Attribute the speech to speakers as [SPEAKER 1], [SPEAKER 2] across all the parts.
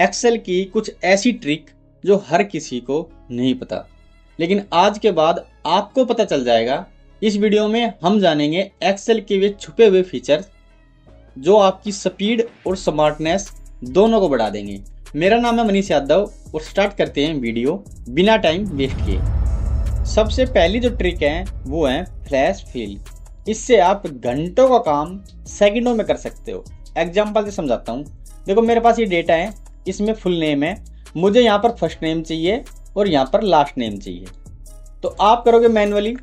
[SPEAKER 1] Excel की कुछ ऐसी ट्रिक जो हर किसी को नहीं पता, लेकिन आज के बाद आपको पता चल जाएगा। इस वीडियो में हम जानेंगे एक्सेल के वे छुपे हुए फीचर्स जो आपकी स्पीड और स्मार्टनेस दोनों को बढ़ा देंगे। मेरा नाम है मनीष यादव और स्टार्ट करते हैं वीडियो बिना टाइम वेस्ट किए। सबसे पहली जो ट्रिक है वो है फ्लैश फिल। इससे आप घंटों का काम सेकंडों में कर सकते हो। एग्जांपल से समझाता हूँ। देखो मेरे पास ये डेटा है, इसमें फुल नेम है, मुझे यहाँ पर फर्स्ट नेम चाहिए और यहाँ पर लास्ट नेम चाहिए। तो आप करोगे मैन्युअली,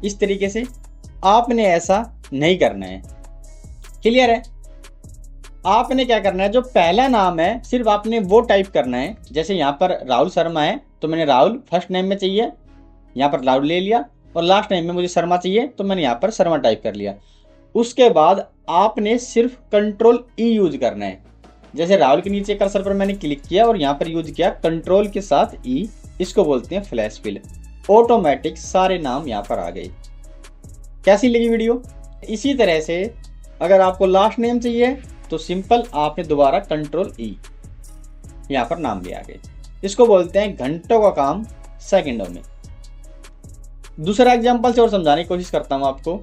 [SPEAKER 1] इस तरीके से। आपने ऐसा नहीं करना है, क्लियर है। आपने क्या करना है, जो पहला नाम है सिर्फ आपने वो टाइप करना है। जैसे यहाँ पर राहुल शर्मा है तो मैंने राहुल फर्स्ट नेम में चाहिए, यहाँ पर राहुल ले लिया, और लास्ट नेम में मुझे शर्मा चाहिए तो मैंने यहाँ पर शर्मा टाइप कर लिया। उसके बाद आपने सिर्फ कंट्रोल ई यूज करना है। जैसे राहुल के नीचे कर्सर पर मैंने क्लिक किया और यहाँ पर यूज किया कंट्रोल के साथ ई, इसको बोलते हैं फ्लैश फिल। ऑटोमेटिक सारे नाम यहाँ पर आ गए। कैसी लगी वीडियो? इसी तरह से अगर आपको लास्ट नेम चाहिए तो सिंपल आपने दोबारा कंट्रोल ई, यहाँ पर नाम भी आ गए। इसको बोलते हैं घंटों का काम सेकंडों में। दूसरा एग्जांपल से और समझाने की कोशिश करता हूँ आपको।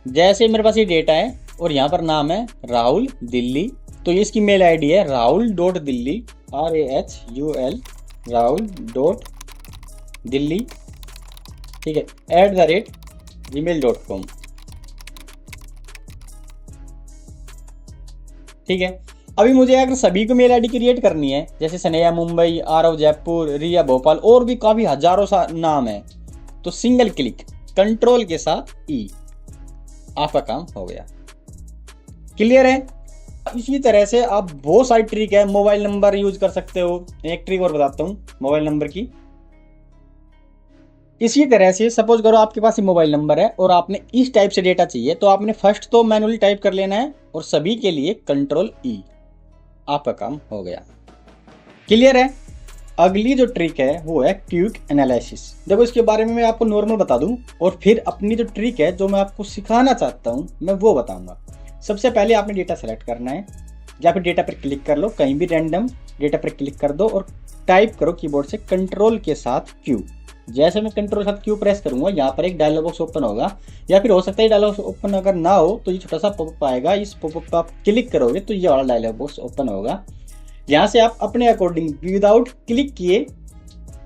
[SPEAKER 1] जैसे मेरे पास ये डेटा है और यहाँ पर नाम है राहुल दिल्ली, तो इसकी मेल आईडी है rahul.dilli RAHUL rahul.dilli, ठीक है, @gmail.com, ठीक है। अभी मुझे अगर सभी को मेल आईडी क्रिएट करनी है, जैसे सनेहा मुंबई, आरव जयपुर, रिया भोपाल और भी काफी हजारों सा नाम है, तो सिंगल क्लिक कंट्रोल के साथ ई, आपका काम हो गया। क्लियर है? इसी तरह से आप बहुत सारी ट्रिक है। मोबाइल नंबर यूज कर सकते हो। एक ट्रिक और बताता हूँ मोबाइल नंबर की। इसी तरह से सपोज करो आपके पास ये मोबाइल नंबर है और आपने इस टाइप से डेटा चाहिए, तो आपने फर्स्ट तो मैनुअली टाइप कर लेना है और सभी के लिए कंट्रोल ई, आपका काम हो गया। क्लियर है? अगली जो ट्रिक है वो है क्विक एनालिसिस। देखो इसके बारे में मैं आपको नॉर्मल बता दूं और फिर अपनी जो ट्रिक है जो मैं आपको सिखाना चाहता हूं मैं वो बताऊंगा। सबसे पहले आपने डेटा सेलेक्ट करना है, या फिर डेटा पर क्लिक कर लो, कहीं भी रैंडम डेटा पर क्लिक कर दो और टाइप करो कीबोर्ड से कंट्रोल के साथ क्यू। जैसे मैं कंट्रोल के साथ क्यू प्रेस करूंगा, यहाँ पर एक डायलॉग बॉक्स ओपन होगा, या फिर हो सकता है डायलॉग ओपन अगर ना हो तो ये छोटा सा पॉपअप आएगा। इस पॉपअप पर आप क्लिक करोगे तो ये वाला डायलॉग बॉक्स ओपन होगा। यहाँ से आप अपने अकॉर्डिंग विदाउट क्लिक किए,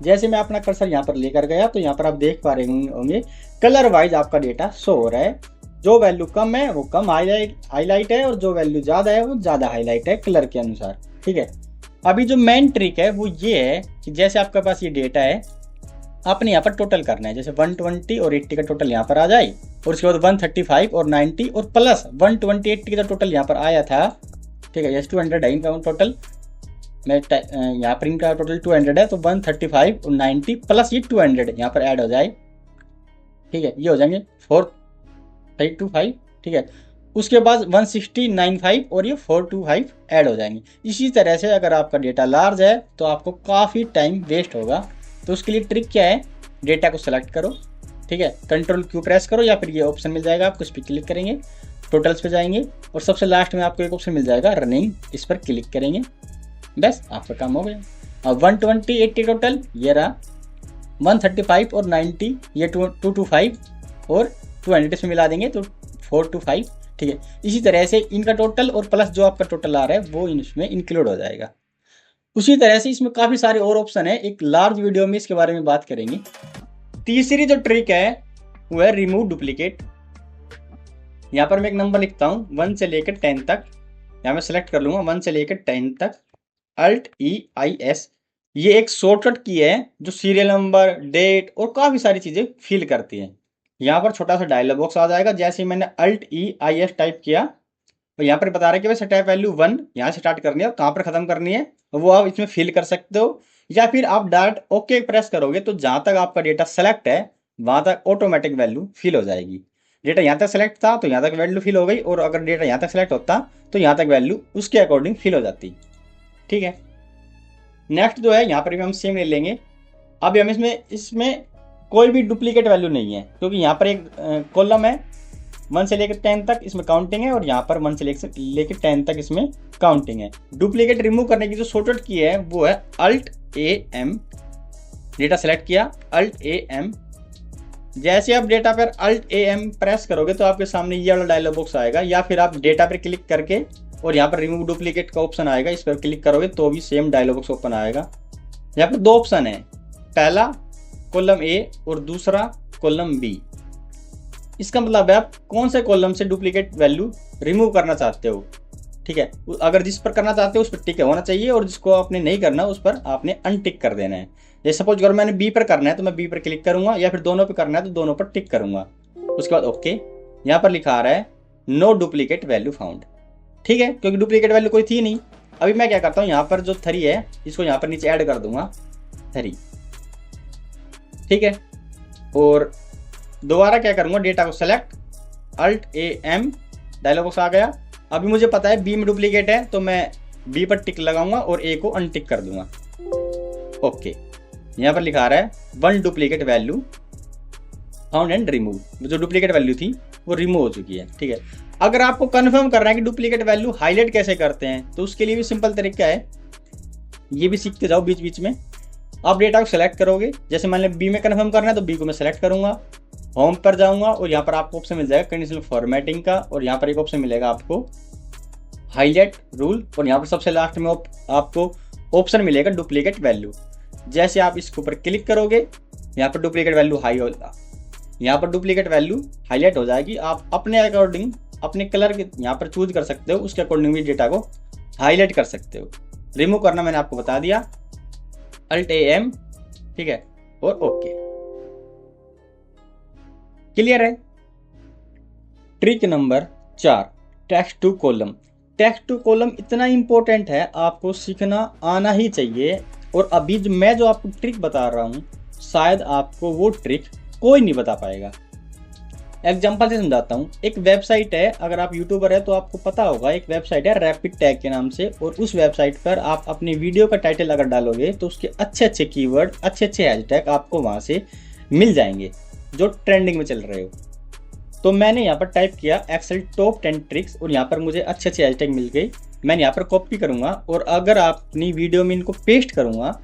[SPEAKER 1] जैसे मैं अपना कर्सर यहाँ पर लेकर गया तो यहाँ पर आप देख पा रहे होंगे कलर वाइज आपका डेटा शो हो रहा है। जो वैल्यू कम है वो कम हाईलाइट है और जो वैल्यू ज्यादा है वो ज्यादा हाईलाइट है कलर के अनुसार, ठीक है। अभी जो मेन ट्रिक है वो ये है कि जैसे आपके पास ये डेटा है, आपने यहाँ पर टोटल करना है। जैसे 120 और 80 का टोटल यहाँ पर आ जाए, और उसके बाद 135 और 90 और प्लस 120 80 का टोटल यहाँ पर आया था, ठीक है। जैसे 200 है इनका टोटल, मैं यहाँ पर इनका टोटल 200 है, तो 135 और 90 प्लस ये 200 यहाँ पर ऐड हो जाए, ठीक है। ये हो जाएंगे 425, ठीक है। उसके बाद 16095 और ये 425 ऐड हो जाएंगे। इसी तरह से अगर आपका डेटा लार्ज है तो आपको काफ़ी टाइम वेस्ट होगा। तो उसके लिए ट्रिक क्या है, डेटा को सेलेक्ट करो, ठीक है, कंट्रोल क्यू प्रेस करो, या फिर ये ऑप्शन मिल जाएगा आपको, इस पर क्लिक करेंगे, टोटल्स पे जाएंगे और सबसे लास्ट में आपको एक ऑप्शन मिल जाएगा रनिंग, इस पर क्लिक करेंगे, बस आपका काम हो गया। अब 120 80 टोटल ये रहा, 135 और 90 ये 225 और 200 इसमें मिला देंगे तो 425, ठीक है। इसी तरह से इनका टोटल और प्लस जो आपका टोटल आ रहा है वो इसमें इंक्लूड हो जाएगा। उसी तरह से इसमें काफी सारे और ऑप्शन है, एक लार्ज वीडियो में इसके बारे में बात करेंगे। तीसरी जो ट्रिक है वो है रिमूव डुप्लीकेट। यहाँ पर मैं एक नंबर लिखता हूँ 1 से लेकर 10 तक, यहाँ मैं सेलेक्ट कर लूंगा 1 से लेकर 10 तक, Alt+EIS। ये एक शॉर्टकट की है जो सीरियल नंबर, डेट और काफी सारी चीजें फिल करती है। यहाँ पर छोटा सा डायलॉग बॉक्स आ जाएगा। जैसे मैंने Alt+EIS टाइप किया तो यहाँ पर बता रहा है कि भाई टाइप वैल्यू 1 यहाँ से स्टार्ट करनी है और कहाँ पर खत्म करनी है वो आप इसमें फिल कर सकते हो, या फिर आप डायरेक्ट ओके प्रेस करोगे तो जहां तक आपका डेटा सेलेक्ट है वहां तक ऑटोमेटिक वैल्यू फिल हो जाएगी। डेटा यहाँ तक सेलेक्ट था तो यहाँ तक वैल्यू फिल हो गई, और अगर डेटा यहाँ तक सेलेक्ट होता तो यहाँ तक वैल्यू उसके अकॉर्डिंग फिल हो जाती, ठीक है। नेक्स्ट जो है यहाँ पर भी हम सेम ले लेंगे। अब हम इसमें कोई भी डुप्लीकेट वैल्यू नहीं है, क्योंकि यहाँ पर एक कॉलम है 1 से लेकर 10 तक इसमें काउंटिंग है और यहाँ पर 1 से लेकर 10 तक इसमें काउंटिंग है। डुप्लीकेट रिमूव करने की जो शॉर्टकट की है वो है Alt AM। डेटा सेलेक्ट किया, Alt AM। जैसे आप डेटा पर Alt AM प्रेस करोगे तो आपके सामने ये वाला डायलॉग बॉक्स आएगा, या फिर आप डेटा पर क्लिक करके और यहाँ पर रिमूव डुप्लीकेट का ऑप्शन आएगा, इस पर क्लिक करोगे तो भी सेम डायलॉग बॉक्स ओपन आएगा। यहाँ पर 2 ऑप्शन है, पहला कॉलम A और दूसरा कॉलम B। इसका मतलब है आप कौन से कॉलम से डुप्लीकेट वैल्यू रिमूव करना चाहते हो। ठीक है, अगर जिस पर करना चाहते हो उस पर टिक होना चाहिए और जिसको आपने नहीं करना उस पर आपने अनटिक कर देना है। जैसे सपोज अगर मैंने B पर करना है तो मैं B पर क्लिक करूंगा, या फिर दोनों पर करना है तो दोनों पर टिक करूंगा। उसके बाद ओके। यहाँ पर लिखा आ रहा है नो डुप्लीकेट वैल्यू फाउंड। ठीक है, क्योंकि डुप्लीकेट वैल्यू कोई थी नहीं। अभी मैं क्या करता हूँ, यहाँ पर जो 3 है इसको यहाँ पर नीचे ऐड कर दूंगा 3। ठीक है, और दोबारा क्या करूंगा, डेटा को select, Alt AM, dialog box आ गया। अभी मुझे पता है B में डुप्लीकेट है तो मैं B पर टिक लगाऊंगा और A को अनटिक कर दूंगा। ओके, यहाँ पर लिखा आ रहा है 1 duplicate value found and remove. जो डुप्लीकेट वैल्यू थी वो रिमूव हो चुकी है। ठीक है, अगर आपको कंफर्म करना है कि डुप्लीकेट वैल्यू हाईलाइट कैसे करते हैं तो उसके लिए भी सिंपल तरीका है, ये भी सीखते जाओ बीच बीच में। आप डेटा को सेलेक्ट करोगे, जैसे मान लें B में कंफर्म करना है तो B को मैं सेलेक्ट करूंगा, होम पर जाऊंगा और यहाँ पर आपको ऑप्शन मिल जाएगा कंडीशनल फॉर्मेटिंग का, और यहाँ पर एक ऑप्शन मिलेगा आपको हाईलाइट रूल, और यहाँ पर सबसे लास्ट में आपको ऑप्शन मिलेगा डुप्लीकेट वैल्यू। जैसे आप इसके ऊपर क्लिक करोगे यहाँ पर डुप्लीकेट वैल्यू यहाँ पर डुप्लीकेट वैल्यू हाईलाइट हो जाएगी। आप अपने अकॉर्डिंग अपने कलर के यहाँ पर चूज कर सकते हो, उसके अकॉर्डिंग भी डेटा को हाईलाइट कर सकते हो। रिमूव करना मैंने आपको बता दिया, Alt AM। ठीक है, और ओके, क्लियर है। Trick number 4, text to column. Text to column इतना इंपॉर्टेंट है, आपको सीखना आना ही चाहिए। और अभी मैं जो आपको ट्रिक बता रहा हूं शायद आपको वो ट्रिक कोई नहीं बता पाएगा। एग्जांपल से समझाता हूं। एक वेबसाइट है, अगर आप यूट्यूबर है तो आपको पता होगा, एक वेबसाइट है रैपिड टैग के नाम से, और उस वेबसाइट पर आप अपनी वीडियो का टाइटल अगर डालोगे तो उसके अच्छे अच्छे कीवर्ड, अच्छे अच्छे हैशटैग आपको वहां से मिल जाएंगे जो ट्रेंडिंग में चल रहे हो। तो मैंने यहाँ पर टाइप किया एक्सेल टॉप 10 ट्रिक्स और यहाँ पर मुझे अच्छे अच्छे हैशटैग मिल गए। मैंने यहाँ पर कॉपी करूंगा और अगर अपनी वीडियो में इनको पेस्ट करूंगा,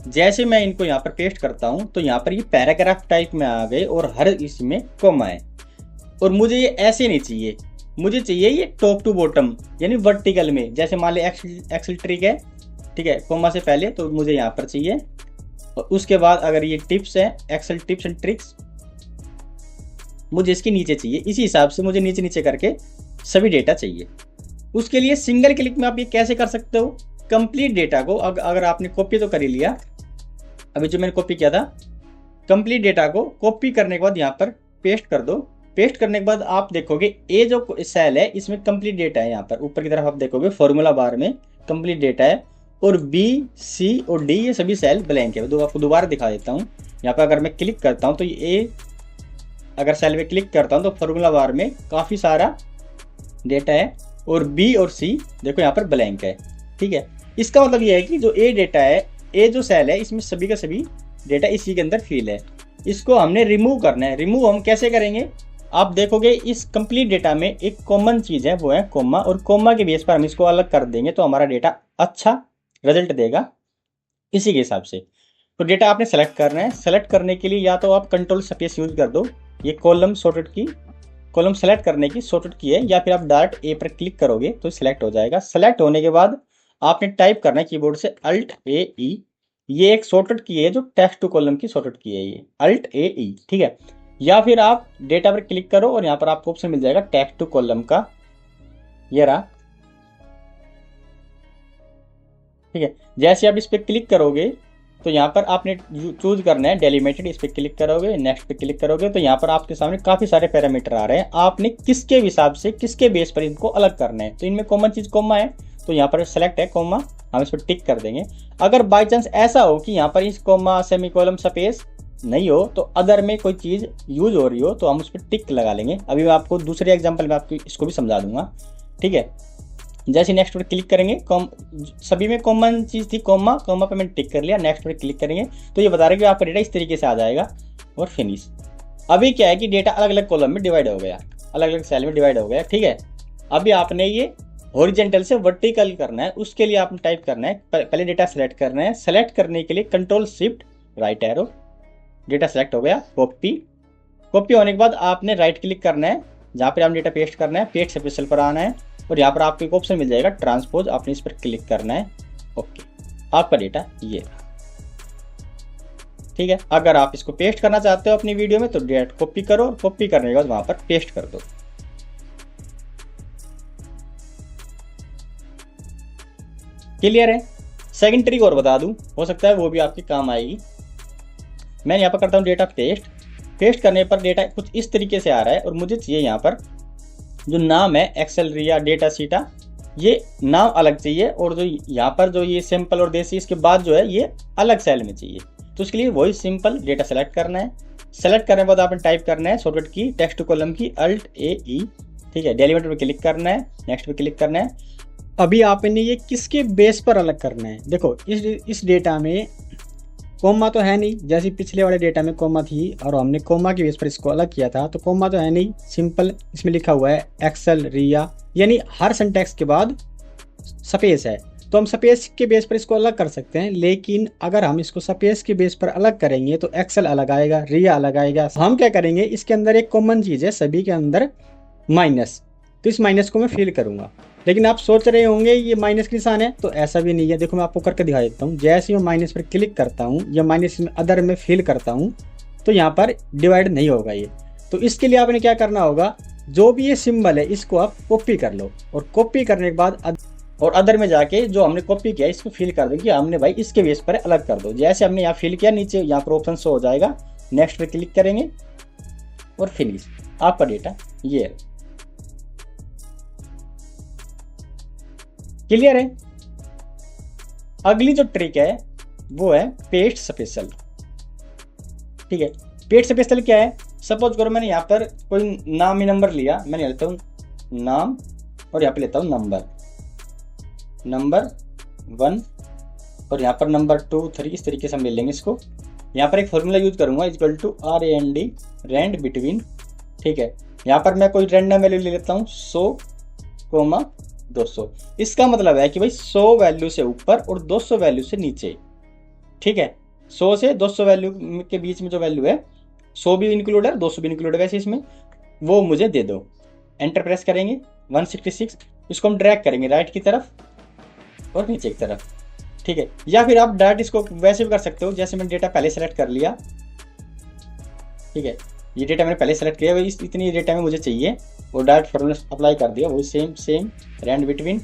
[SPEAKER 1] जैसे मैं इनको यहाँ पर पेस्ट करता हूँ तो यहाँ पर ये पैराग्राफ टाइप में आ गए और हर इसमें कॉमा है। और मुझे ये ऐसे नहीं चाहिए, मुझे चाहिए ये टॉप टू बॉटम यानी वर्टिकल में। जैसे मान ली एक्सेल ट्रिक है, ठीक है, कॉमा से पहले, तो मुझे यहाँ पर चाहिए। और उसके बाद अगर ये टिप्स है, एक्सेल टिप्स एंड ट्रिक्स, मुझे इसके नीचे चाहिए। इसी हिसाब से मुझे नीचे नीचे करके सभी डेटा चाहिए। उसके लिए सिंगल क्लिक में आप ये कैसे कर सकते हो, कंप्लीट डेटा को अगर आपने कॉपी तो कर ही लिया, अभी जो मैंने कॉपी किया था, कंप्लीट डेटा को कॉपी करने के बाद यहाँ पर पेस्ट कर दो। पेस्ट करने के बाद आप देखोगे ये जो सेल है इसमें कंप्लीट डेटा है। यहाँ पर ऊपर की तरफ आप देखोगे फॉर्मूला बार में कंप्लीट डेटा है, और B, C और D ये सभी सेल ब्लैंक है। तो आपको दोबारा दिखा देता हूँ। यहाँ पर अगर मैं क्लिक करता हूँ तो ये अगर सेल पे क्लिक करता हूँ तो फॉर्मूला बार में काफ़ी सारा डेटा है, और B और C देखो यहाँ पर ब्लैंक है। ठीक है, इसका मतलब ये है कि जो A डेटा है, A जो सेल है, इसमें सभी का सभी डेटा इसी के अंदर फिल है। इसको हमने रिमूव करना है। रिमूव हम कैसे करेंगे, आप देखोगे इस कंप्लीट डेटा में एक कॉमन चीज़ है, वो है कॉमा, और कॉमा के बेस पर हम इसको अलग कर देंगे तो हमारा डेटा अच्छा रिजल्ट देगा इसी के हिसाब से। तो डेटा आपने सेलेक्ट करना है। सेलेक्ट करने के लिए या तो आप कंट्रोल स्पेस यूज कर दो, ये कॉलम शॉर्टकट की, कॉलम सेलेक्ट करने की शॉर्टकट की है, या फिर आप डायरेक्ट A पर क्लिक करोगे तो सिलेक्ट हो जाएगा। सेलेक्ट होने के बाद आपने टाइप करना है कीबोर्ड से Alt AE। ये एक शॉर्टकट की है जो टेक्स्ट टू कॉलम की शॉर्टकट की है, ये Alt AE। ठीक है, या फिर आप डेटा पर क्लिक करो और यहाँ पर आपको ऑप्शन मिल जाएगा टेक्स्ट टू कॉलम का, ये रहा। ठीक है, जैसे आप इस पर क्लिक करोगे तो यहाँ पर आपने चूज करना है डेलिमिटेड। इस पर क्लिक करोगे, नेक्स्ट पे क्लिक करोगे तो यहाँ पर आपके सामने काफी सारे पैरामीटर आ रहे हैं। आपने किसके हिसाब से, किसके बेस पर इनको अलग करना है। तो इनमें कॉमन चीज कॉमा है, तो यहाँ पर सेलेक्ट है कॉमा, हम इस पर टिक कर देंगे। अगर बाई चांस ऐसा हो कि यहाँ पर इस कॉमा सेमीकोलन स्पेस नहीं हो, तो अदर में कोई चीज यूज हो रही हो तो हम उस पर टिक लगा लेंगे। अभी मैं आपको दूसरे एग्जाम्पल में आपको इसको भी समझा दूंगा। ठीक है, जैसे नेक्स्ट पर क्लिक करेंगे, सभी में कॉमन चीज थी कॉमा, कॉमा पे मैंने टिक कर लिया। नेक्स्ट पर क्लिक करेंगे तो ये बता रहे कि आपका डेटा इस तरीके से आ जाएगा, और फिनिश। अभी क्या है कि डेटा अलग अलग कॉलम में डिवाइड हो गया, अलग अलग सेल में डिवाइड हो गया, ठीक है। अभी आपने ये हॉरिजेंटल से वर्टिकल करना है, उसके लिए आपने टाइप करना है, पहले डेटा सेलेक्ट करना है। सेलेक्ट करने के लिए control shift right arrow, data select हो गया, कॉपी। कॉपी होने के बाद आपने राइट क्लिक करना है, जहाँ पर आपने डेटा पेस्ट करना है, पेस्ट स्पेशल पर आना है और यहाँ पर आपको एक ऑप्शन मिल जाएगा ट्रांसपोज, आपने इस पर क्लिक करना है। ओके, आपका डेटा ये, ठीक है। अगर आप इसको पेस्ट करना चाहते हो अपनी वीडियो में तो डायरेक्ट कॉपी करो, कॉपी करने के बाद वहां पर पेस्ट कर दो। क्लियर है। सेकंड ट्रिक और बता दूं, हो सकता है वो भी आपके काम आएगी। मैं यहाँ पर करता हूँ डेटा पेस्ट। पेस्ट करने पर डेटा कुछ इस तरीके से आ रहा है और मुझे चाहिए यहाँ पर जो नाम है एक्सेल रिया डेटा सीटा, ये नाम अलग चाहिए और जो यहाँ पर जो ये सिंपल और देसी इसके बाद जो है ये अलग सेल में चाहिए। तो उसके लिए वही सिंपल डेटा सेलेक्ट करना है। सेलेक्ट करने के बाद आपने टाइप करना है शॉर्टकट की टेक्स्ट कॉलम की अल्ट ए ई, ठीक है। डेलीमिटर पे क्लिक करना है, नेक्स्ट पे क्लिक करना है।
[SPEAKER 2] अभी आपने ये किसके बेस पर अलग करना है, देखो इस डेटा में कोमा तो है नहीं, जैसे पिछले वाले डेटा में कोमा थी और हमने कोमा के बेस पर इसको अलग किया था, तो कोमा तो है नहीं, सिंपल इसमें लिखा हुआ है एक्सेल रिया, यानी हर सिंटैक्स के बाद स्पेस है, तो हम स्पेस के बेस पर इसको अलग कर सकते हैं। लेकिन अगर हम इसको स्पेस के बेस पर अलग करेंगे तो एक्सेल अलग आएगा, रिया अलग आएगा। हम क्या करेंगे, इसके अंदर एक कॉमन चीज़ है सभी के अंदर, माइनस, तो इस माइनस को मैं फिल करूंगा। लेकिन आप सोच रहे होंगे ये माइनस का निशान है, तो ऐसा भी नहीं है। देखो मैं आपको करके दिखा देता हूँ। जैसे ही मैं माइनस पर क्लिक करता हूँ या माइनस में अदर में फिल करता हूँ तो यहाँ पर डिवाइड नहीं होगा ये। तो इसके लिए आपने क्या करना होगा, जो भी ये सिंबल है इसको आप कॉपी कर लो और कॉपी करने के बाद और अदर में जाके जो हमने कॉपी किया इसको फिल कर दो कि हमने भाई इसके बेस पर अलग कर दो। जैसे हमने यहाँ फिल किया, नीचे यहाँ पर ऑप्शन शो हो जाएगा, नेक्स्ट पे क्लिक करेंगे और फिनिश। आपका डेटा ये है। क्लियर है। अगली जो ट्रिक है वो है पेस्ट स्पेशल, ठीक है। पेस्ट स्पेशल क्या है, सपोज करो मैंने यहाँ पर कोई नाम ही नंबर लिया, मैंने लेता हूँ नाम और यहाँ पे लेता हूँ नंबर 1 और यहाँ पर नंबर 2 3, इस तरीके से हम ले लेंगे इसको। यहाँ पर एक फॉर्मूला यूज करूंगा equal to RAND, rand between, ठीक है। यहाँ पर मैं कोई रैंडम वैल्यू ले लेता हूँ 100, 200। इसका मतलब है कि भाई 100 वैल्यू से ऊपर और 200 वैल्यू से नीचे, ठीक है। 100 से 200 वैल्यू के बीच में जो वैल्यू है, 100 भी इंक्लूड है 200 भी इंक्लूड है वैसे इसमें, वो मुझे दे दो। एंटर प्रेस करेंगे, 166, इसको हम ड्रैग करेंगे राइट की तरफ और नीचे की तरफ, ठीक है। या फिर आप डायरेक्ट इसको वैसे भी कर सकते हो, जैसे मैंने डेटा पहले सेलेक्ट कर लिया, ठीक है। ये डेटा मैंने पहले सेलेक्ट किया, इतनी डेटा में मुझे चाहिए और डायरेक्ट फॉर्मूला अप्लाई कर दिया, वही same rand between.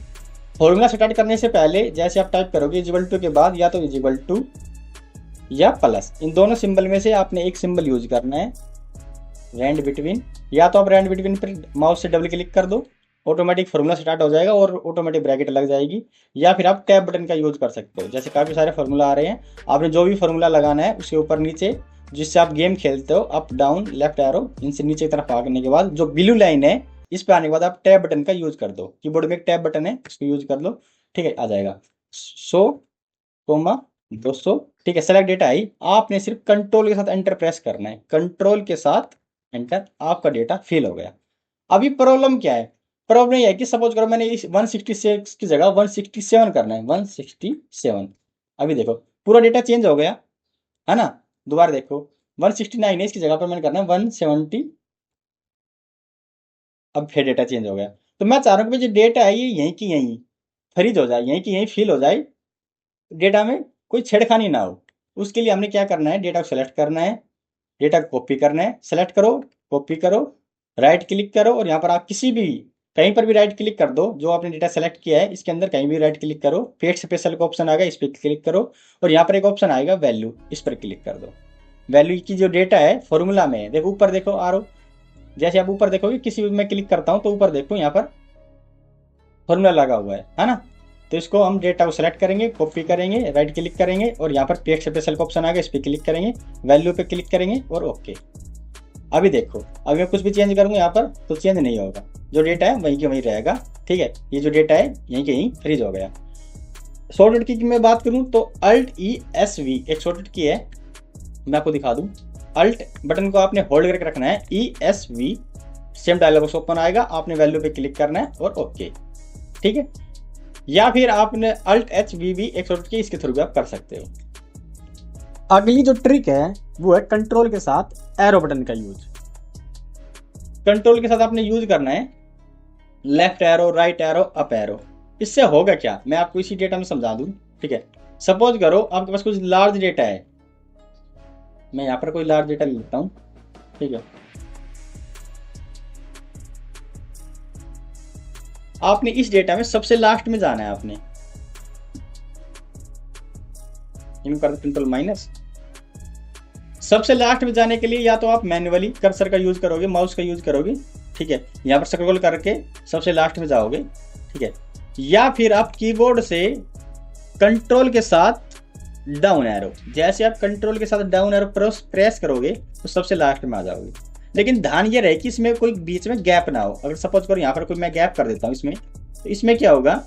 [SPEAKER 2] Formula start करने से पहले जैसे आप टाइप करोगे इजिकल टू के बाद या तो इजिकल टू या प्लस, इन दोनों सिंबल में से आपने एक सिंबल यूज करना है, रैंड बिटवीन। या तो आप रैंड बिटवीन पर माउस से डबल क्लिक कर दो, ऑटोमेटिक फॉर्मूला स्टार्ट हो जाएगा और ऑटोमेटिक ब्रैकेट लग जाएगी। या फिर आप टैब बटन का यूज कर सकते हो, जैसे काफ़ी सारे फार्मूला आ रहे हैं, आपने जो भी फार्मूला लगाना है उसके ऊपर नीचे जिससे आप गेम खेलते हो, अप डाउन लेफ्ट एरो, इनसे नीचे की तरफ आने के बाद जो ब्लू लाइन है इस पे आने के बाद आप टैब बटन का यूज कर दो। कीबोर्ड में एक टैब बटन है, उसको यूज कर लो, ठीक है। आ जाएगा 100, 200, ठीक है। सेलेक्ट डेटा आई, आपने सिर्फ कंट्रोल के साथ एंटर प्रेस करना है, कंट्रोल के साथ एंटर, आपका डेटा फिल हो गया। अभी प्रॉब्लम क्या है, प्रॉब्लम ये है कि सपोज करो मैंने इस 166 की जगह 167 करना है, 167। अभी देखो पूरा डेटा चेंज हो गया है ना। दोबारा देखो 169 है, इसकी जगह पर मैंने करना है 170, अब फिर डेटा चेंज हो गया। तो मैं चाह रहा हूँ कि जो डेटा है ये यहीं की यहीं फ्रीज हो जाए, यहीं की यहीं फिल हो जाए, डेटा में कोई छेड़खानी ना हो। उसके लिए हमने क्या करना है, डेटा को सेलेक्ट करना है, डेटा को कॉपी करना है, सेलेक्ट करो, कॉपी करो, राइट क्लिक करो और यहाँ पर आप किसी भी कहीं पर भी राइट क्लिक कर दो, जो आपने डेटा सेलेक्ट किया है इसके अंदर कहीं भी राइट क्लिक करो, पेस्ट स्पेशल का ऑप्शन आएगा, इस पर क्लिक करो और यहाँ पर एक ऑप्शन आएगा वैल्यू, इस पर क्लिक कर दो। वैल्यू की जो डेटा है फॉर्मूला में है, देखो ऊपर देखो आरो, जैसे आप ऊपर देखोगे किसी भी मैं क्लिक करता हूँ तो ऊपर देखो यहाँ पर फॉर्मूला लगा हुआ है ना। तो इसको हम डेटा को सेलेक्ट करेंगे, कॉपी करेंगे, राइट क्लिक करेंगे और यहाँ पर पेस्ट स्पेशल का ऑप्शन आएगा, इस पर क्लिक करेंगे, वैल्यू पे क्लिक करेंगे और ओके। अभी देखो अभी मैं कुछ भी चेंज करूंगा यहाँ पर तो चेंज नहीं होगा, जो डेटा है वहीं के वहीं रहेगा, ठीक है। ये जो डेटा है यहीं के यहीं फ्रीज हो गया। शॉर्टकट की मैं बात करूं तो Alt E S V एक शॉर्टकट की है, मैं आपको दिखा दूं। अल्ट बटन को आपने होल्ड करके रखना है, ESV, same dialog box open आएगा, आपने वैल्यू पे क्लिक करना है और ओके, ठीक है। या फिर आपने अल्ट HVV एक शॉर्ट की इसके थ्रू भी आप कर सकते हो।
[SPEAKER 1] अगली जो ट्रिक है वो है कंट्रोल के साथ एरो बटन का यूज।
[SPEAKER 2] कंट्रोल के साथ आपने यूज करना है left arrow, right arrow, up arrow. इससे होगा क्या, मैं आपको इसी डेटा में समझा दूं, ठीक है। सपोज करो आपके पास कुछ लार्ज डेटा है, मैं यहाँ पर कोई लार्ज डेटा ले लेता हूँ, ठीक है। आपने इस डेटा में सबसे लास्ट में जाना है, आपने इनको कर कंट्रोल माइनस। सबसे लास्ट में जाने के लिए या तो आप मैन्युअली कर्सर का यूज करोगे, माउस का यूज करोगे, ठीक है, यहाँ पर स्क्रॉल करके सबसे लास्ट में जाओगे, ठीक है। या फिर आप कीबोर्ड से कंट्रोल के साथ डाउन एरो, जैसे आप कंट्रोल के साथ डाउन एरो प्रेस करोगे तो सबसे लास्ट में आ जाओगे। लेकिन ध्यान ये रहे कि इसमें कोई बीच में गैप ना हो। अगर सपोज करो यहाँ पर कोई मैं गैप कर देता हूँ इसमें, तो इसमें क्या होगा,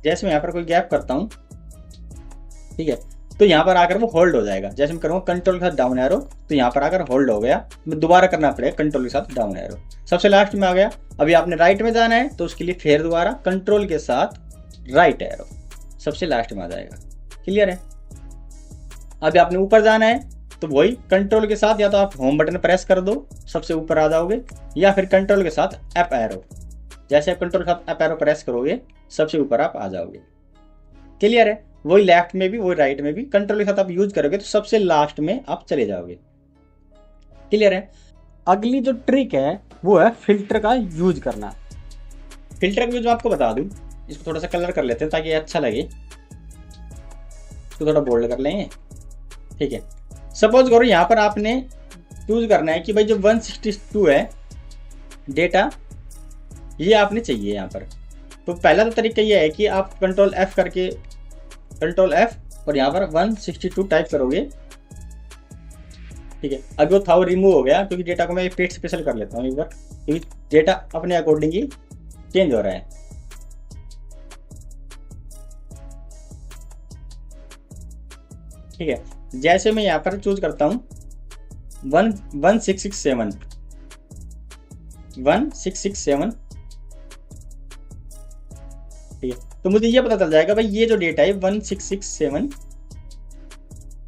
[SPEAKER 2] जैसे मैं यहाँ पर कोई गैप करता हूँ, ठीक है, तो यहाँ पर आकर वो होल्ड हो जाएगा। जैसे मैं करूँगा कंट्रोल के साथ डाउन एरो, तो यहाँ पर आकर होल्ड हो गया, मैं दोबारा करना पड़ेगा कंट्रोल के साथ डाउन एरो, सबसे लास्ट में आ गया। अभी आपने राइट में जाना है तो उसके लिए फिर दोबारा कंट्रोल के साथ राइट एरो, सबसे लास्ट में आ जाएगा। क्लियर है। अभी आपने ऊपर जाना है तो वही कंट्रोल के साथ या तो आप होम बटन प्रेस कर दो, सबसे ऊपर आ जाओगे, या फिर कंट्रोल के साथ अप एरो, जैसे आप कंट्रोल के साथ अप एरो प्रेस करोगे सबसे ऊपर आप आ जाओगे। क्लियर है। वही लेफ्ट में भी वही राइट में भी कंट्रोल के साथ आप यूज करोगे तो सबसे लास्ट में आप चले जाओगे। क्लियर है।
[SPEAKER 1] अगली जो ट्रिक है वो है फिल्टर का यूज करना।
[SPEAKER 2] फिल्टर का यूज मैं आपको बता दूं, इसको थोड़ा सा कलर कर लेते हैं ताकि अच्छा लगे, इसको थोड़ा बोल्ड कर लेंगे, ठीक है। सपोज करो यहाँ पर आपने यूज करना है कि भाई जो 162 है डेटा, ये आपने चाहिए यहाँ पर। तो पहला तो तरीका ये है कि आप कंट्रोल F करके, कंट्रोल F और यहाँ पर 162 टाइप करोगे, ठीक है। अभी वो था वो रिमूव हो गया क्योंकि डेटा को मैं पेट स्पेशल कर लेता हूँ एक बार, क्योंकि डेटा अपने अकॉर्डिंग ही चेंज हो रहा है। ठीक है, जैसे मैं यहाँ पर चूज करता हूँ 1667, ठीक है, तो मुझे ये पता चल जाएगा भाई ये जो डेटा है 1667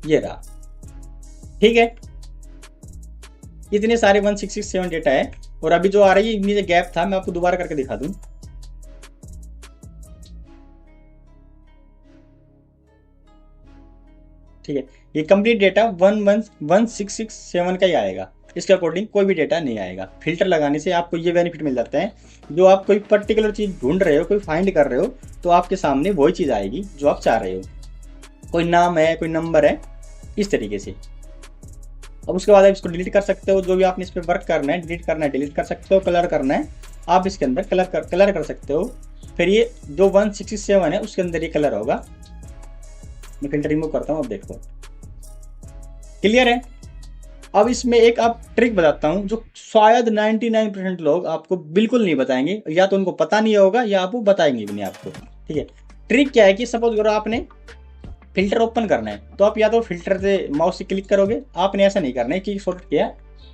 [SPEAKER 2] ये रहा। ठीक है, इतने सारे 1667 डेटा है। और अभी जो आ रही है इनमें जो गैप था मैं आपको दोबारा करके दिखा दूं। ठीक है, ये कंप्लीट डेटा 1667 का ही आएगा, इसके अकॉर्डिंग कोई भी डेटा नहीं आएगा। फिल्टर लगाने से आपको ये बेनिफिट मिल जाता है, जो आप कोई पर्टिकुलर चीज ढूंढ रहे हो, कोई फाइंड कर रहे हो, तो आपके सामने वही चीज आएगी जो आप चाह रहे हो। कोई नाम है, कोई नंबर है, इस तरीके से। अब उसके बाद आप इसको डिलीट कर सकते हो, जो भी आपने इस पर वर्क करना है, डिलीट करना है डिलीट कर सकते हो, कलर करना है आप इसके अंदर कलर कर सकते हो। फिर ये जो 167 है उसके अंदर ये कलर होगा। मैं फिल्टर रिमूव करता हूँ, अब देखो क्लियर है। अब इसमें एक आप ट्रिक बताता हूँ जो शायद 99% लोग आपको बिल्कुल नहीं बताएंगे, या तो उनको पता नहीं होगा या आप वो बताएंगे भी नहीं आपको। ठीक है, ट्रिक क्या है कि सपोज करो आपने फिल्टर ओपन करना है, तो आप या तो फिल्टर से माउस से क्लिक करोगे, आपने ऐसा नहीं करना है कि शॉर्ट किया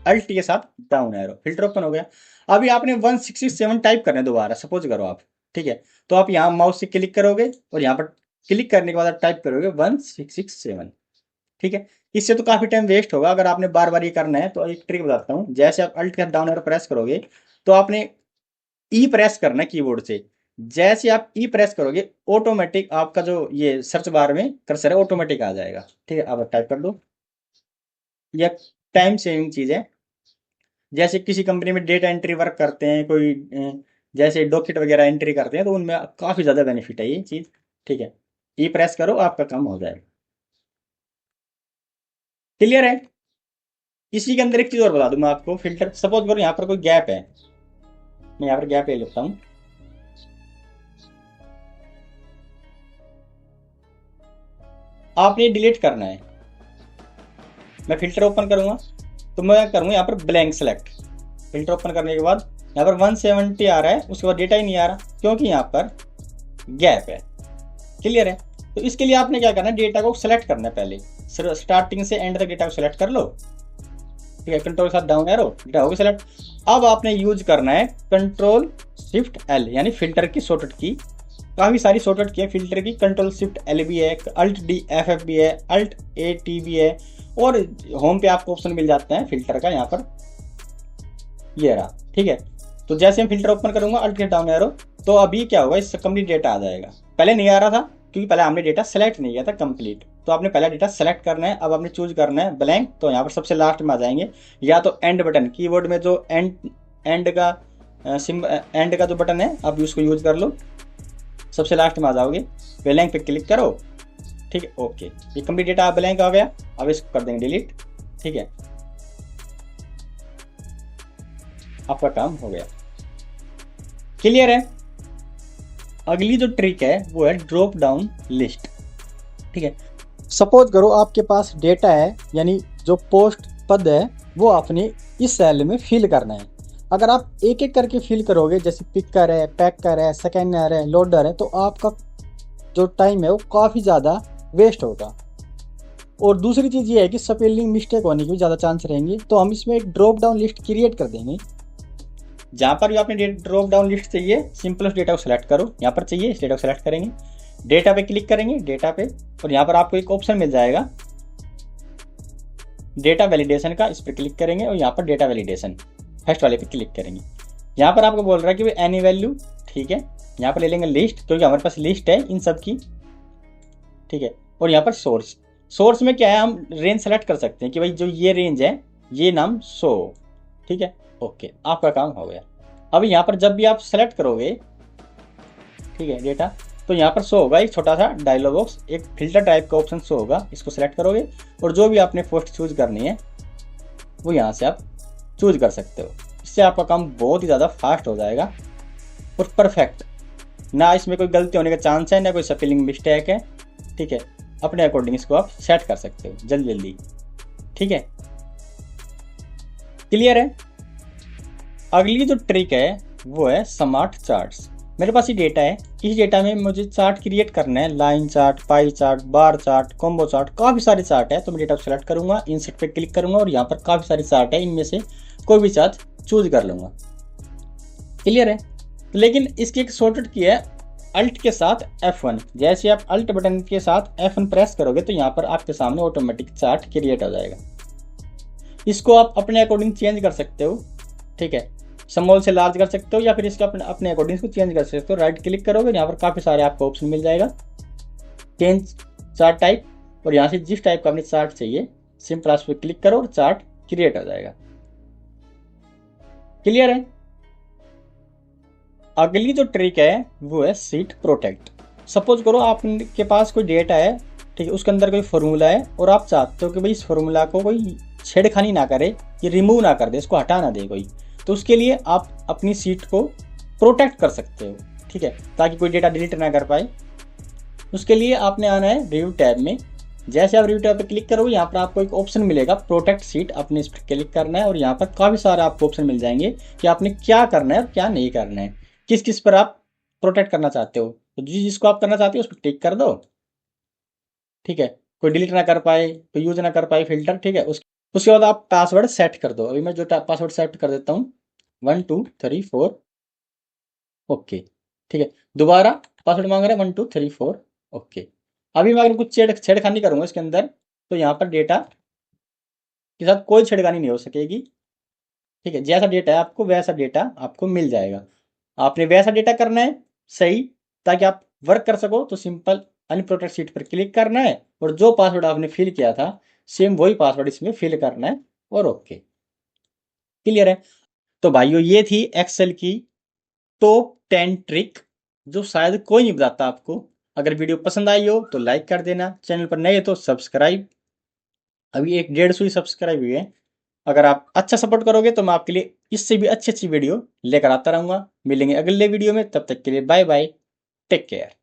[SPEAKER 2] अल्ट के साथ डाउन एरो, फिल्टर ओपन हो गया। अभी आपने 167 टाइप करना है दोबारा, सपोज करो आप, ठीक है, तो आप यहाँ माउस से क्लिक करोगे और यहाँ पर क्लिक करने के बाद आप टाइप करोगे 1667। ठीक है, इससे तो काफी टाइम वेस्ट होगा। अगर आपने बार बार ये करना है तो एक ट्रिक बताता हूँ। जैसे आप अल्ट का डाउन एरो प्रेस करोगे तो आपने ई प्रेस करना है कीबोर्ड से। जैसे आप ई प्रेस करोगे ऑटोमेटिक आपका जो ये सर्च बार में कर्सर है ऑटोमेटिक आ जाएगा। ठीक है, अब टाइप कर दो। यह टाइम सेविंग चीज है। जैसे किसी कंपनी में डेटा एंट्री वर्क करते हैं, कोई जैसे डॉक्यूमेंट वगैरह एंट्री करते हैं, तो उनमें काफी ज्यादा बेनिफिट है ये चीज। ठीक है, ई प्रेस करो आपका काम हो जाएगा। क्लियर है। इसी के अंदर एक चीज और बता दूं मैं आपको, फिल्टर सपोज करो यहाँ पर कोई गैप है, मैं यहाँ पर गैप ले लेता हूँ। आपने डिलीट करना है। मैं फिल्टर ओपन करूंगा तो मैं करूंगा यहाँ पर ब्लैंक सेलेक्ट। फिल्टर ओपन करने के बाद यहाँ पर 170 आ रहा है, उसके बाद डेटा ही नहीं आ रहा क्योंकि यहाँ पर गैप है। क्लियर है। तो इसके लिए आपने क्या करना है, डेटा को सेलेक्ट करना है। पहले स्टार्टिंग से एंड तक डेटा को सेलेक्ट कर लो। ठीक है, कंट्रोल के साथ डाउन एरो, डेटा हो गया सेलेक्ट। अब आपने यूज करना है कंट्रोल शिफ्ट एल, यानी फिल्टर की शॉर्टकट की। काफ़ी सारी शॉर्टकट की है फिल्टर की, कंट्रोल शिफ्ट एल भी है, अल्ट डी एफ एफ भी है, अल्ट ए टी भी है, और होम पे आपको ऑप्शन मिल जाता है फिल्टर का, यहाँ पर ये रहा। ठीक है, तो जैसे हम फिल्टर ओपन करूंगा अल्ट के डाउन एरो, तो अभी क्या होगा, इससे कंप्लीट डेटा आ जाएगा। पहले नहीं आ रहा था क्योंकि पहले हमने डेटा सेलेक्ट नहीं किया था कंप्लीट। तो आपने पहला डेटा सेलेक्ट करना है, अब आपने चूज करना है ब्लैंक, तो यहाँ पर सबसे लास्ट में आ जाएंगे, या तो एंड बटन, कीबोर्ड में जो एंड का जो बटन है आप उसको यूज कर लो, सबसे लास्ट में आ जाओगे, ब्लैंक पे क्लिक करो। ठीक है, ओके, ये कंप्लीट डेटा ब्लैंक आ गया। अब इसको कर देंगे डिलीट। ठीक है, आपका काम हो गया, क्लियर है। अगली जो ट्रिक है वो है ड्रॉप डाउन लिस्ट। ठीक है,
[SPEAKER 1] सपोज करो आपके पास डेटा है, यानी जो पोस्ट पद है वो आपने इस सेल में फिल करना है। अगर आप एक एक करके फिल करोगे, जैसे पिकर है, पैकर है, स्कैनर है, लोडर है, तो आपका जो टाइम है वो काफ़ी ज़्यादा वेस्ट होगा। और दूसरी चीज़ ये है कि स्पेलिंग मिस्टेक होने की भी ज़्यादा चांस रहेंगे। तो हम इसमें एक ड्रॉप डाउन लिस्ट क्रिएट कर देंगे।
[SPEAKER 2] जहाँ पर भी आपने ड्रॉप डाउन लिस्ट चाहिए, सिंपल उस डेटा को सिलेक्ट करो, यहाँ पर चाहिए इस डेटा को सिलेक्ट करेंगे, डेटा पे क्लिक करेंगे, डेटा पे, और यहाँ पर आपको एक ऑप्शन मिल जाएगा डेटा वैलिडेशन का, इस पर क्लिक करेंगे और यहाँ पर डेटा वैलिडेशन फर्स्ट वाले पे क्लिक करेंगे। यहाँ पर आपको बोल रहा है कि भाई एनी वैल्यू, ठीक है, यहाँ पर ले लेंगे लिस्ट, क्योंकि हमारे पास लिस्ट है इन सब की। ठीक है, और यहाँ पर सोर्स में क्या है, हम रेंज सेलेक्ट कर सकते हैं कि भाई जो ये रेंज है ये नाम 100। ठीक है, ओके, आपका काम हो गया। अब यहाँ पर जब भी आप सेलेक्ट करोगे, ठीक है, डेटा, तो यहाँ पर शो होगा एक छोटा सा डायलॉग बॉक्स, एक फिल्टर टाइप का ऑप्शन शो होगा, इसको सेलेक्ट करोगे और जो भी आपने पोस्ट चूज करनी है वो यहाँ से आप चूज कर सकते हो। इससे आपका काम बहुत ही ज़्यादा फास्ट हो जाएगा और परफेक्ट, ना इसमें कोई गलती होने का चांस है, ना कोई स्पेलिंग मिस्टेक है। ठीक है, अपने अकॉर्डिंग इसको आप सेट कर सकते हो जल्दी जल्दी। ठीक है, क्लियर है। अगली जो ट्रिक है वो है स्मार्ट चार्ट्स। मेरे पास ये डेटा है, इस डेटा में मुझे चार्ट क्रिएट करना है, line chart, pie chart, bar chart, combo chart, काफ़ी सारे चार्ट है। तो मैं डेटा को सेलेक्ट करूंगा, इंसर्ट पे क्लिक करूंगा और यहाँ पर काफ़ी सारे चार्ट है, इनमें से कोई भी चार्ट चूज कर लूंगा। क्लियर है, लेकिन इसकी एक शॉर्टकट की है, अल्ट के साथ F1। जैसे आप अल्ट बटन के साथ F1 प्रेस करोगे तो यहाँ पर आपके सामने ऑटोमेटिक चार्ट क्रिएट हो जाएगा। इसको आप अपने अकॉर्डिंग चेंज कर सकते हो। ठीक है, स्मॉल से लार्ज कर सकते हो या फिर इसका अपने अकॉर्डिंग इसको चेंज कर सकते हो। राइट क्लिक करोगे, यहाँ पर काफ़ी सारे आपको ऑप्शन मिल जाएगा, चेंज चार्ट टाइप, और यहाँ से जिस टाइप का अपने चार्ट चाहिए सिंपल उस पर क्लिक करो और चार्ट क्रिएट हो जाएगा। क्लियर है। अगली जो ट्रिक है वो है सीट प्रोटेक्ट। सपोज करो आपके पास कोई डेटा है, ठीक है, उसके अंदर कोई फॉर्मूला है और आप चाहते हो कि भाई इस फॉर्मूला को कोई छेड़खानी ना करे, ये रिमूव ना कर दे, इसको हटा ना दे कोई, तो उसके लिए आप अपनी सीट को प्रोटेक्ट कर सकते हो। ठीक है, ताकि कोई डेटा डिलीट ना कर पाए। उसके लिए आपने आना है रिव्यू टैब में। जैसे आप रिव्यू टैब पे क्लिक करोगे, यहाँ पर आपको एक ऑप्शन मिलेगा प्रोटेक्ट सीट, आपने इस पर क्लिक करना है और यहाँ पर काफ़ी सारे आपको ऑप्शन मिल जाएंगे कि आपने क्या करना है और क्या नहीं करना है, किस किस पर आप प्रोटेक्ट करना चाहते हो। तो जिसको आप करना चाहते हो उस पर टिक कर दो। ठीक है, कोई डिलीट ना कर पाए, कोई यूज ना कर पाए फिल्टर। ठीक है, उसके बाद आप पासवर्ड सेट कर दो। अभी मैं जो पासवर्ड सेट कर देता हूँ 1 2 3 4, ओके। ठीक है, दोबारा पासवर्ड मांग रहे हैं 1 2 3 4, ओके। अभी मैं अगर कुछ छेड़खानी करूंगा इसके अंदर, तो यहाँ पर डेटा के साथ कोई छेड़खानी नहीं हो सकेगी। ठीक है, जैसा डेटा है आपको वैसा डेटा आपको मिल जाएगा। आपने वैसा डेटा करना है सही, ताकि आप वर्क कर सको। तो सिंपल अनप्रोटेक्ट सीट पर क्लिक करना है और जो पासवर्ड आपने फिल किया था सेम वही पासवर्ड इसमें फिल करना है और ओके। क्लियर है। तो भाइयों, ये थी एक्सेल की टॉप 10 ट्रिक, जो शायद कोई नहीं बताता आपको। अगर वीडियो पसंद आई हो तो लाइक कर देना, चैनल पर नए हो तो सब्सक्राइब। अभी 150 ही सब्सक्राइब हुए हैं। अगर आप अच्छा सपोर्ट करोगे तो मैं आपके लिए इससे भी अच्छी अच्छी वीडियो लेकर आता रहूँगा। मिलेंगे अगले वीडियो में, तब तक के लिए बाय बाय, टेक केयर।